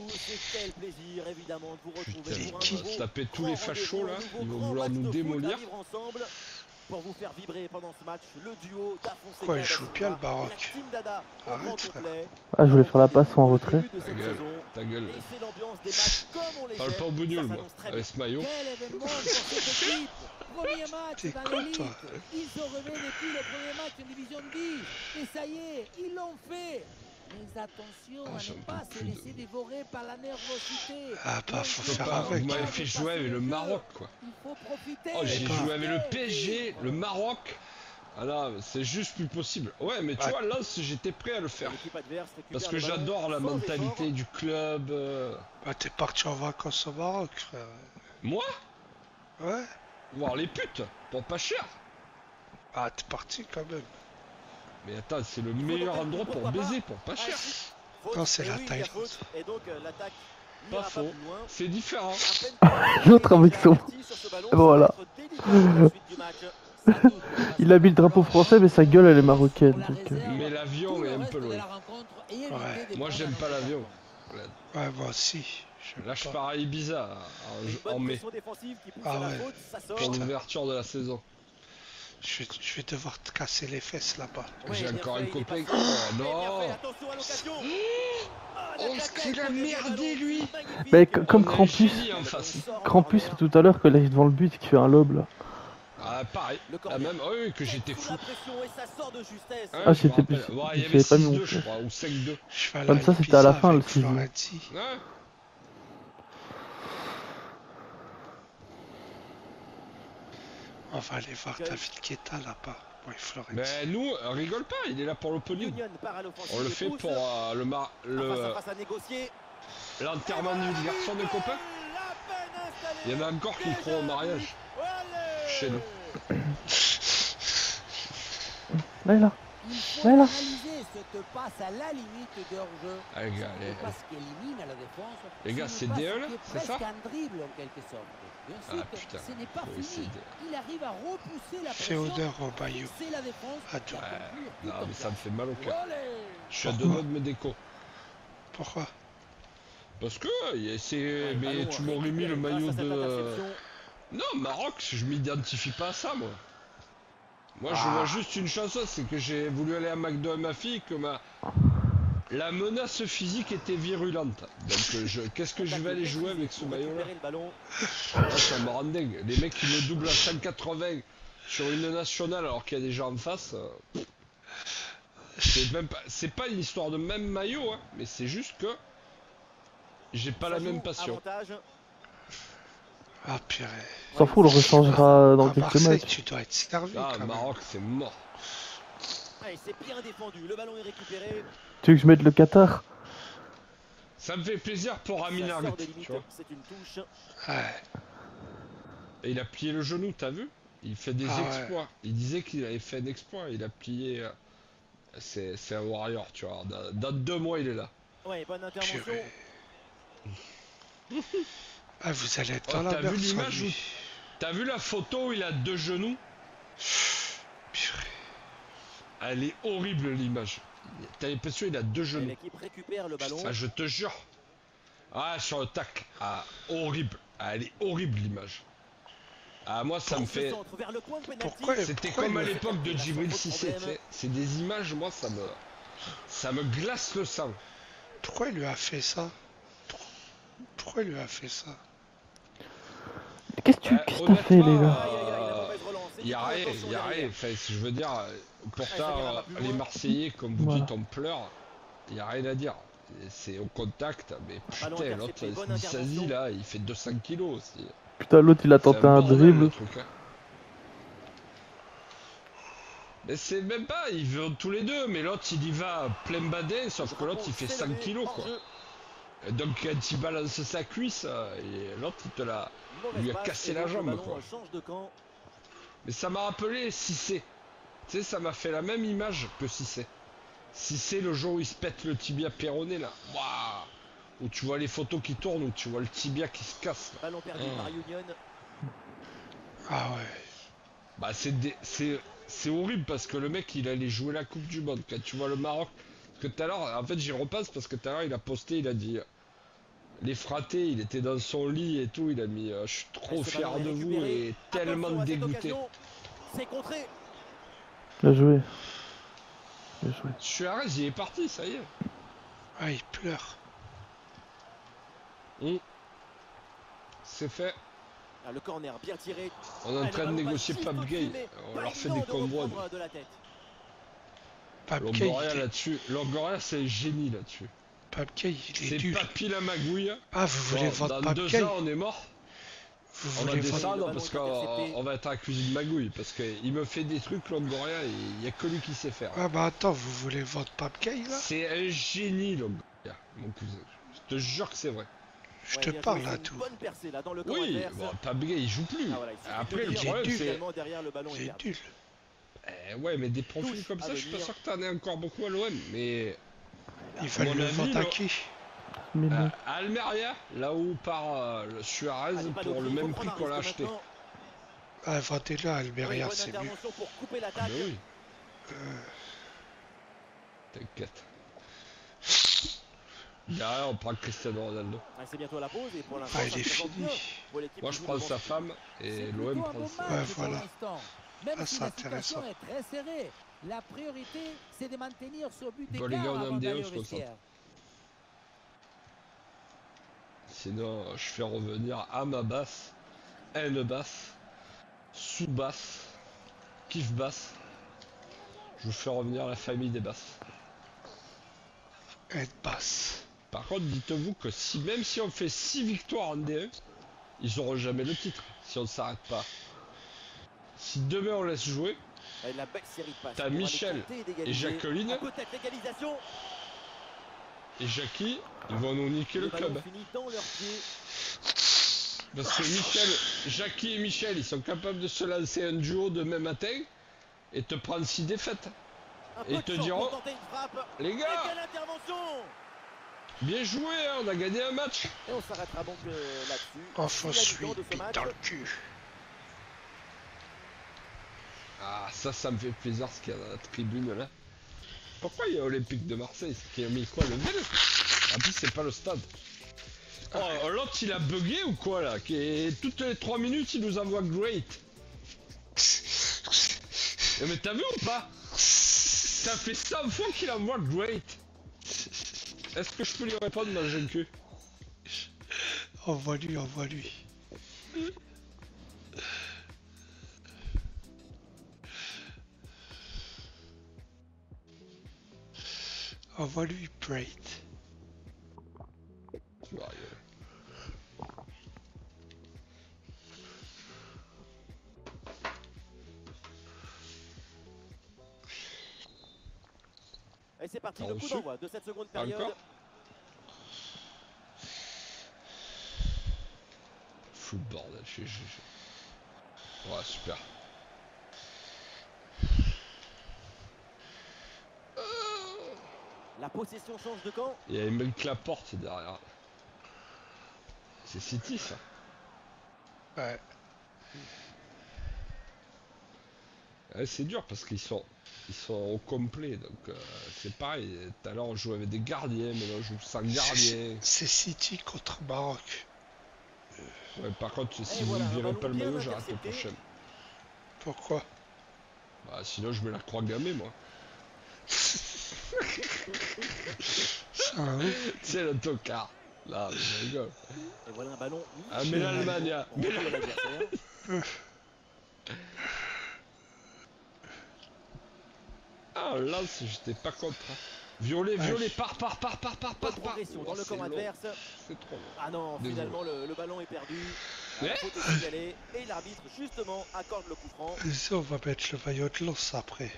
tous et quel plaisir évidemment de vous retrouver Putain, pour un on va nouveau se taper tous les grand fachos rendez-vous, là, un nouveau ils vont grand vouloir match nous de foot démolir. à vivre ensemble pour vous faire vibrer pendant ce match le duo Da Quoi, Fonseca il et Da joue bien le Silva, la Baroque. team Dada au grand Arrête, frère. complet. Ah, je voulais Alors, faire la depuis le passe en retrait. début de Ta cette gueule, saison, ta gueule. et c'est l'ambiance des matchs comme on les Parle aime, pas au bougnoul, ça moi, s'annonce très bien. avec ce maillot. Quel événement pour cette équipe. Premier match T'es dans con, l'élite. toi. Ils sont revenus depuis le premier match en division 10. Et ça y est, ils l'ont fait. Mais attention Ah, à j'en ne peux pas se plus de- laisser dévorer par la nervosité. Ah bah, faut Je peux faire pas, avec. vous m'avez Hein. fait jouer avec le Maroc quoi. Il faut profiter. Oh, j'ai pas. joué avec le PSG, le Maroc. Ah là, c'est juste plus possible. Ouais, mais tu Ouais. vois, là, j'étais prêt à le faire. L'équipe adverse récupère Parce que le ballon j'adore la sans mentalité effort. du club. Bah, t'es parti en vacances au Maroc, frère. Moi, Ouais. voir les putes, pour pas cher. Ah, t'es parti quand même. Mais attends, c'est le Il faut meilleur tenter le endroit coup, pour pourquoi baiser, pour pas cher. Faute. Non, c'est Et la oui, il y a Thaïlande. faute. Et donc l'attaque Pas n'ira faux. plus loin. C'est différent. À peine L'autre avec son- Voilà. Il a mis le drapeau français, mais sa gueule elle est marocaine. Donc, Mais l'avion est un peu loin. Ouais. Moi, j'aime pas l'avion. Ouais, moi aussi. Là, je pars à Ibiza en mai, Ah ouais. pour l'ouverture de la saison. Je vais devoir te casser les fesses là-bas. J'ai encore un copain. Oh non! Oh, ce qu'il a merdé, lui! Mais comme On a un Krampus, génie en face. Krampus tout à l'heure que là il est devant le but qui fait un lob là. Ah, pareil. La même. Oh, oui, que j'étais fou. Hein, Ah, je me j'étais rappelle. plus- Ouais, je il y avait savais pas 6-2, mon je fait. crois, ou 5-2. Je vais aller Comme ça, c'était à la fin, avec le suivi. Florenzi. Ouais. On va aller voir David Guetta là-bas. Ouais, Florenzi. Mais nous, rigole pas, il est là pour l'opening. On le fait pour l'enterrement du garçon de copain. Il y en a encore qui croient au mariage. Chez nous. Là, là. Il faut Voilà. réaliser cette passe à la limite de hors-jeu. Allez, gars, allez, Une passe qui élimine la défense. Les gars, C'est c'est une passe DE, là, qui est c'est ça? presque un dribble en quelque sorte. Et ensuite, Ah, putain. ce n'est pas Oui, c'est fini. DE. Il arrive à repousser la pression. Féodor Robaillot. C'est la défense. Ah, qui a ouais. conclu tout Non, en mais ça me place. fait mal au cœur. Olé. Je suis à deux Pourquoi doigts de me déco. Pourquoi? Parce que, c'est. Mais tu m'aurais mis le maillot de. Non, Maroc, je m'identifie pas à ça, moi. Moi, je vois juste une chose, c'est que j'ai voulu aller à McDo avec ma fille, que la menace physique était virulente. Donc, qu'est-ce que je vais aller jouer avec ce maillot-là? Là, ça me rend dingue. Les mecs qui me doublent à 180 sur une nationale alors qu'il y a des gens en face. C'est pas une histoire de même maillot, hein, mais c'est juste que j'ai pas la même passion. Ah, purée. S'en fout, on le rechangera dans À quelques Marseille, matchs. tu dois être servi Ah, quand même. Maroc, c'est mort. C'est bien défendu, le ballon est récupéré. Tu veux que je mette le Qatar? Ça me fait plaisir pour Amin Ça Harit, sort des tu limites, vois. c'est une touche. Ouais. Et il a plié le genou, t'as vu? Il fait des Ah ouais. exploits. Il disait qu'il avait fait un exploit, il a plié. C'est un warrior, tu vois. Dans 2 mois, il est là. Ouais, bonne intervention. Purée. Ah, vous allez être Oh, dans la t'as vu merde sans l'image lui. T'as vu la photo où il a 2 genoux? Purée. Elle est horrible l'image. T'as l'impression qu'il a 2 Et genoux. l'équipe récupère le ballon. Ah, je te jure. Ah, sur le tac. Ah, horrible. Ah, elle est horrible l'image. Ah, moi ça me Ce fait. centre vers le coin de penalty. Pourquoi C'était pourquoi comme à il me- l'époque de Djibril Cissé, tu sais. C'est des images, moi ça me glace le sang. Pourquoi il lui a fait ça? Pourquoi il lui a fait ça? Qu'est-ce que qu'est-ce que t'as fait, les gars? mauvaise relance. Il y a rien, Attention il y a rien. derrière. Enfin, je veux dire, pourtant, ça ira plus les loin. Marseillais, comme vous Voilà. dites, on pleure. Il n'y a rien à dire. C'est au contact, mais Ballon putain, l'autre, intercepté, bonne Dissasi, intervention. là, il fait 200 kilos aussi. Putain, l'autre il a C'est tenté un bordel, dribble. le truc, hein. Mais c'est même pas, ils vont tous les deux, mais l'autre il y va plein badin, sauf que l'autre il fait 100 kilos quoi. Et donc quand il balance sa cuisse, et l'autre il te l'a. Il lui a cassé la jambe quoi. Change de camp. Mais ça m'a rappelé Cissé. Tu sais, ça m'a fait la même image que Cissé. Cissé le jour où il se pète le tibia péroné là. Waouh. Où tu vois les photos qui tournent, où tu vois le tibia qui se casse. Ballon perdu par Union. Ah ouais. Bah c'est horrible parce que le mec il allait jouer la Coupe du Monde. Quand tu vois le Maroc, parce que tout à l'heure, en fait j'y repasse parce que tout à l'heure il a posté, il a dit Les fratés, il était dans son lit et tout, il a mis je suis trop fier de vous et tellement dégoûté. C'est contré. Bien joué. Bien joué. Suarez, il est parti, ça y est. Ah, il pleure. C'est fait. Ah, le corner bien tiré. On est en train de négocier Pape Gay. On leur fait des combos. Pape Gay, Longoria là-dessus. Longoria, c'est un génie là-dessus. Pape Gay, il est C'est nul. Papy la magouille. Ah, vous voulez Bon, vendre dans Pape 2 Gay? ans, on est mort. Vous On va voulez vendre... descendre parce qu'on va être accusé de magouille. Parce qu'il me fait des trucs, Longoria, et il n'y a que lui qui sait faire. Ah bah attends, vous voulez vendre Pape Gay là? C'est un génie, Longoria, mon cousin. Je te jure que c'est vrai. Je te parle là, tout. Bonne percée, là, dans le camp Oui, adverse. bon, Pape Gay, il joue plus. Ah, voilà, Après, le il est problème, nul. c'est... derrière le ballon Il est est nul. Ouais, mais des profils Touche comme à ça, je suis pas venir. sûr que t'en aies encore beaucoup à l'OM. Mais Il à va mon le avis, vendre à là- qui? Mais bon. à Almeria, là où part le Suarez Allez, pas pour le d'oubli, même faut prix prendre qu'on un l'a risque acheté. maintenant. Ah, vendez-le à Oui, Almeria, bonne c'est mieux. intervention pour couper Ah l'attaque. bah oui. T'inquiète. Derrière, on prend Cristiano Ronaldo. Ah, c'est bientôt la pause et pour l'instant, Ah, il ça est se présente fini. bien pour l'équipe Moi, qui je joue prends devant sa ce femme but. et C'est l'OM plutôt un prend bon ça. match Ouais, pour voilà. l'instant. Même Ah, si c'est la intéressant. situation est très serrée, la priorité, c'est de maintenir ce but Bon, les gars, d'écart on a un avant d'aller déo, au je concentre. vestiaire. Sinon, je fais revenir à ma basse, N basse, sous basse, kiff basse. Je vous fais revenir la famille des basses. Elle passe. Par contre, dites-vous que si même si on fait 6 victoires en D1, ils auront jamais le titre si on ne s'arrête pas. Si demain on laisse jouer, Et la belle série de passes t'as pour aller Michel tenter et d'égaliser. Jacqueline Ah, peut-être l'égalisation. et Jackie, ils vont nous niquer le ballon club. finit dans leurs pieds. Parce que Michel, Jackie et Michel, ils sont capables de se lancer un duo demain matin et te prendre 6 défaites. Un Et peu ils de te chance diront, pour tenter une frappe. les Et gars, quelle intervention. bien joué, hein, on a gagné un match. Et on s'arrêtera donc là-dessus. Enfonce-lui Finalisant une de ce bite match. dans le cul. Ah, ça me fait plaisir ce qu'il y a dans la tribune là. Pourquoi il y a Olympique de Marseille? C'est qui a mis quoi, le Vel? En plus, c'est pas le stade. Oh, l'autre il a bugué ou quoi là? Toutes les 3 minutes il nous envoie Great. Mais t'as vu ou pas? Ça fait 100 fois qu'il envoie Great. Est-ce que je peux lui répondre dans le cul? Envoie-lui, envoie-lui. Envoie-lui Bright. Et c'est parti, T'as le coup reçu d'envoi de cette seconde période. Encore Fou le bordel, Ouais, super. La possession change de camp. Il y a même que la porte derrière. C'est City ça. Ouais. Ouais, c'est dur parce qu'ils sont au complet, donc c'est pareil. Tout à l'heure on jouait avec des gardiens, mais là on joue sans gardien. C'est City contre Maroc. Ouais, par contre, si Et vous voilà, ne un virez ballon pas le bien maillot, j'arrête le intercepté. prochain. Pourquoi? Bah sinon je mets la croix gammée moi. Ça, hein? C'est le tocard. Là, je rigole. Et voilà un ballon. Ah mais l'Allemagne, hein. On retrouve l'adversaire. Ah Lance, j'étais pas contre. Hein. Violet, part. Bonne progression dans le camp long. adverse. C'est trop long. Ah non, Désolé. finalement le ballon est perdu. Mais- La faute est signalée et l'arbitre justement accorde le coup franc. Ça, on va mettre le maillot de Lens après.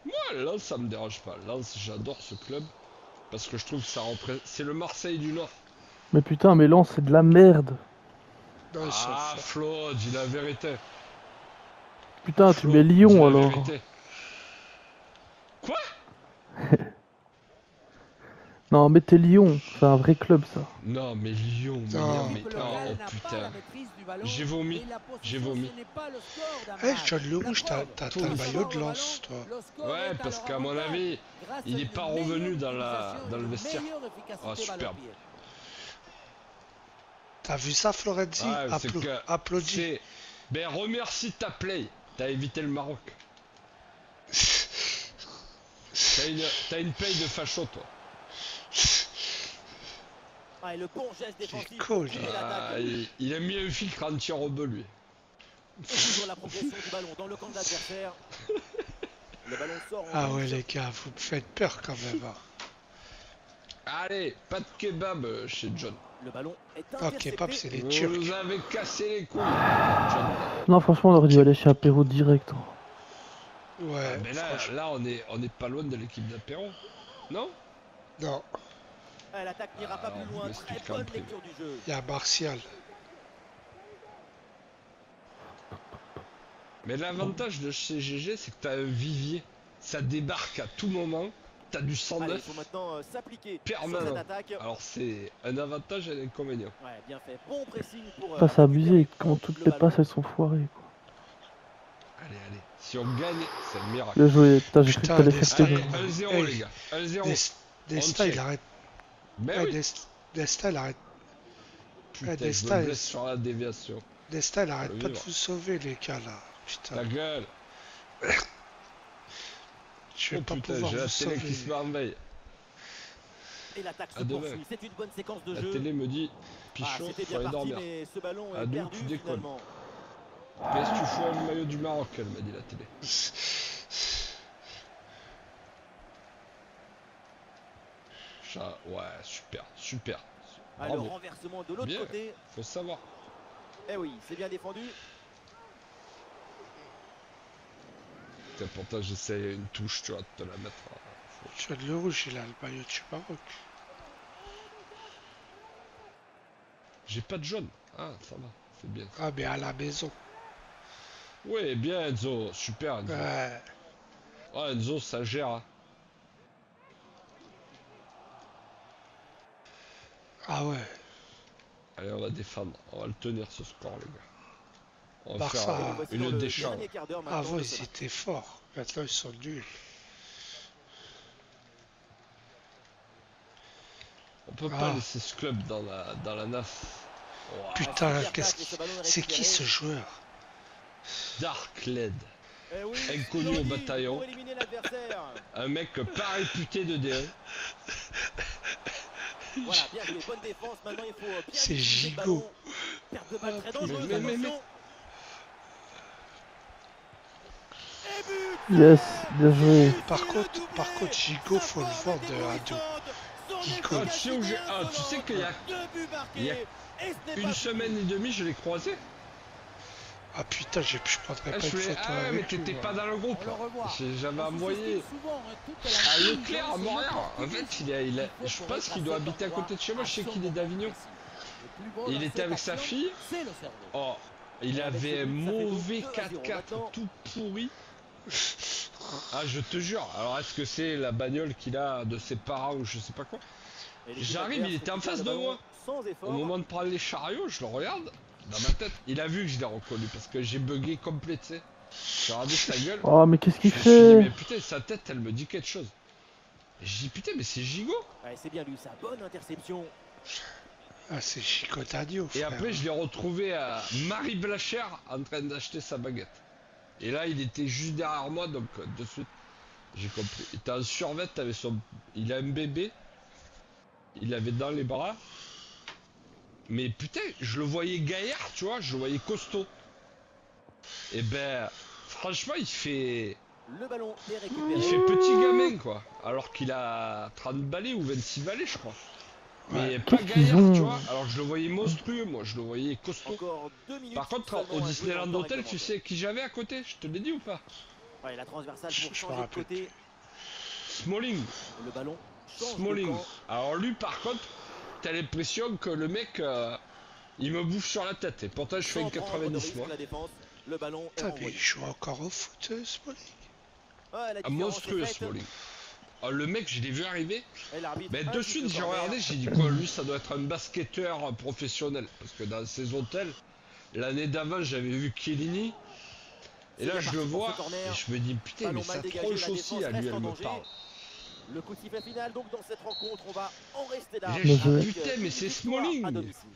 Moi, Lens, ça me dérange pas. Lens, j'adore ce club. Parce que je trouve que ça représente. C'est le Marseille du Nord. Mais putain, mais Lens, c'est de la merde. Non, ils sont Ah, forts. Flo, dis la vérité. Putain, tu Flo, mets dis Lyon la alors. vérité. Quoi? Non, mettez Lyon, c'est un vrai club ça. Non, mais Lyon, mais Non. non, mais L'équipe oh, locale n'a pas putain. la maîtrise du ballon J'ai vomi. et la J'ai possession, vomi. ce n'est pas le score d'un Eh, match. John Le La Rouge, preuve, t'as Tout le le maillot sans de le Lens, toi. ballon, le score Ouais, est à parce leur qu'à mon avantage avis, grâce il à est une pas meilleure revenu utilisation dans le et une vestiaire. meilleure efficacité Ah, superbe. balle au pied. T'as vu ça, Florenzi? Ouais, c'est que Applaudis. Ben remercie ta play. T'as évité le Maroc. T'as une play de facho, toi. Ah, et le bon geste défensif. cool, pour tuer l'attaque. Il a mis un filtre anti-rebeu, lui. Et toujours la progression du ballon dans le camp de l'adversaire. Le ballon sort en Ah ouais, touche. les gars, vous me faites peur quand même. Hein. Allez, pas de kebab chez John. Le ballon est Ok, intercepté. Pap, c'est les Vous Turcs. nous avez cassé les couilles, John. Non, franchement, on aurait dû aller chez apéro direct. Hein. Ouais, Mais là on est pas loin de l'équipe d'apéro. Non? non, Ah, l'attaque n'ira pas Alors, plus je loin. m'explique Très bonne un peu. lecture du jeu. il y a Martial. Mais l'avantage de chez GG, c'est que t'as un vivier. Ça débarque à tout moment. T'as du Allez, 109 il faut maintenant s'appliquer sur permanent. cette attaque. Alors c'est un avantage et un inconvénient. Ouais, bien fait. Bon pressing pour. Pas s'abuser récupérer quand toutes le les ballon. passes elles sont foirées. Quoi. Allez. Si on gagne, c'est le miracle. Bien joué, putain, j'ai cru que Putain, t'allais des faire Allez, stars. 1-0 Hey. les gars. 1-0. Desta, check. il arrête. Ben Ouais, oui. Desta, il arrête. Putain, je Desta, me blesse sur la déviation. Desta, il arrête le pas de vivre. vous sauver, les gars, là. Putain, Ta gueule. je vais Oh pas putain, pouvoir j'ai la vous télé qui se sauver. met en veille. Et l'attaque se À deux poursuit. mains. C'est une bonne séquence de La jeu. télé me dit, Ah, Pichon, c'était faut bien aller parti, dormir. mais ce ballon À est deux, perdu tu déconnes. finalement. Qu'est-ce que tu fous le maillot du Maroc, elle m'a dit la télé. Ouais, super. Ah, le Bravo, renversement de l'autre Bien. côté. faut savoir. Eh oui, c'est bien défendu. Putain, pourtant j'essaie une touche, tu vois, de te la mettre. Tu as le rouge, il a le maillot du Maroc. J'ai pas de jaune. Ah, ça va, c'est bien. Ah, mais à la maison. Ouais, bien Enzo, super Enzo. Ouais. Ouais, Enzo, ça gère. Hein. Ah ouais. Allez, on va défendre, on va le tenir ce score, les gars. On va Barça. faire Ah, Voici dans une le décharge. dernier quart d'heure maintenant Avant, de ils ce match. étaient forts. Maintenant, ils sont nuls. On peut Ah. pas laisser ce club dans la NAF. Ouah, Putain, super qu'est-ce passe, et ce qui... ballon est C'est qui récupéré. ce joueur? Dark Led. Eh oui, Inconnu au Jordi bataillon. pour éliminer l'adversaire. Un mec pas réputé de D1. Voilà, bien joué, bonne défense. Maintenant, il faut bien C'est utiliser le gigot. ballon. Perte de balle très dangereuse. mais- Attention. Et but. Yes, bien joué. Par contre, Gigot, faut le vendre à deux. Gigot. Ah, tu sais où j'ai... Ah, tu sais qu'il y a il y a une semaine et demie, je l'ai croisé. Ah putain, je prendrais Ah, pas je une voulais... photo Ah ouais, mais avec lui, t'étais moi. pas dans le groupe. On le revoit. J'avais envoyé à Leclerc à Montréal. En fait, je pense qu'il doit habiter à côté de chez moi. Je sais qu'il est d'Avignon. Il était avec sa fille. C'est le cerveau. Oh, il avait un mauvais 4x4 tout pourri. Ah, je te jure. Alors, est-ce que c'est la bagnole qu'il a de ses parents ou je sais pas quoi? J'arrive, il était en face de moi. Au moment de prendre les chariots, je le regarde. Dans ma tête, il a vu que je l'ai reconnu parce que j'ai bugué complet, tu sais. J'ai regardé sa gueule. Oh, mais qu'est-ce qu'il Je me suis dit, mais fait? putain, sa tête, elle me dit quelque chose. Et je dis, putain, mais c'est Gigot. Ouais, c'est bien lui, sa bonne interception. Ah, c'est Chico Dagno, Et frère. après, je l'ai retrouvé à Marie Blacher en train d'acheter sa baguette. Et là, il était juste derrière moi, donc de suite, j'ai compris. Il était en survêt, il a un bébé. Il l'avait dans les bras. Mais putain, je le voyais gaillard, tu vois, je le voyais costaud. Et ben, franchement, il fait Le ballon est récupéré. petit gamin, quoi. Alors qu'il a 30 balais ou 26 balais, je crois. Mais Ouais. pas Qu'est-ce qu'ils gaillard, ont tu vois. Alors que je le voyais monstrueux, moi, je le voyais costaud. Encore 2 minutes. Par contre, seulement au à jouer Disneyland dans le temps Hotel, tu sais qui j'avais à côté, je te l'ai dit ou pas? Ouais, la transversale Je pour me changer de rappelle côté. Smalling. Le ballon change de Smalling. camp. Alors lui, par contre, t'as l'impression que le mec, il me bouffe sur la tête. Et pourtant, je fais une Sans prendre de 90, risque, moi. la défense. Le ballon est Putain, mais renvoyé. il joue encore au foot, Smalling. Ouais, la Ah, différence monstrueux, est faite. Smalling. Ah, le mec, je l'ai vu arriver. Et l'arbitre Mais de indique suite, le j'ai corner. regardé, j'ai dit quoi, lui, ça doit être un basketteur professionnel. Parce que dans ces hôtels, l'année d'avant, j'avais vu Chiellini. Et là, C'est je bien le parti pour vois, ce corner. et je me dis, putain, Ballon mais mal ça dégagé, tronche la aussi, défense à lui, reste elle en me danger. parle. Le coup de sifflet final, donc dans cette rencontre, on va en rester là. Et là, je dis, avec, putain, mais c'est une victoire Smalling. à domicile.